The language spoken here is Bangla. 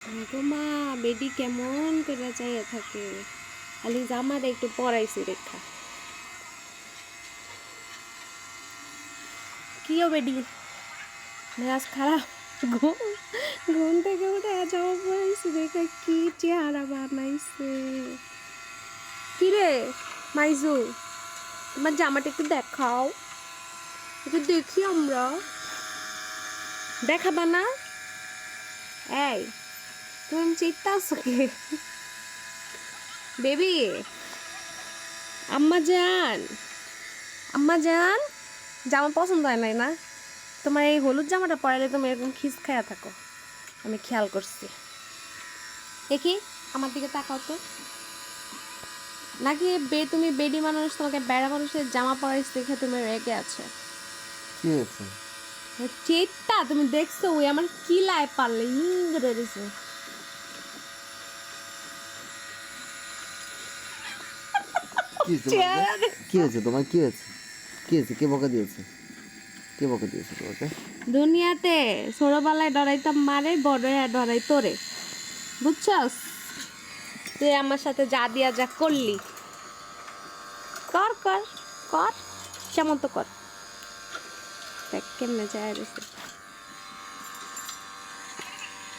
গো মা, বেডি কেমন করে চাইয়া থাকে, খালি জামাটা একটু পরাইছি রেখা। কিও বেডি, মেজাজ খারাপ? ঘুম ঘুম থেকে উঠে জামা পরাইছি রেখা, কি চেহারা বানাইছে। কিরে মাইজু, তোমার জামাটা একটু দেখাও, একটু দেখি আমরা। দেখাবা না? এই তুমি চিন্তা আছো কি বেবি? আম্মা জান, আম্মা জান, জামা পছন্দ হয় নাই না তোমার? এই হলুদ জামাটা পরাইলে তুমি এরকম খিস খায়া থাকো, আমি খেয়াল করছি। দেখি আমার দিকে তাকাও তো। নাকি তুমি বেডি মানুষ, তোমাকে বেড়া মানুষের জামা পরাইছে দেখে তুমি রেগে আছে? কি হয়েছে? চেটটা তুমি দেখছো ওই আমার কি লাই পারলে ইংরে দিছে। কি হয়েছে তোমার? কি হয়েছে? কি হয়েছে? কে বকা দিয়েছে? কে বকা দিয়েছে তোমাকে? দুনিয়াতে ছোটবেলায় ডরাইতাম মারে, বড় হয়ে ডরাই তোরে, বুঝছস? তুই আমার সাথে যা দিয়া যা করলি, কর কর কর, সেমন তো কর। দেখ কেমনে যায়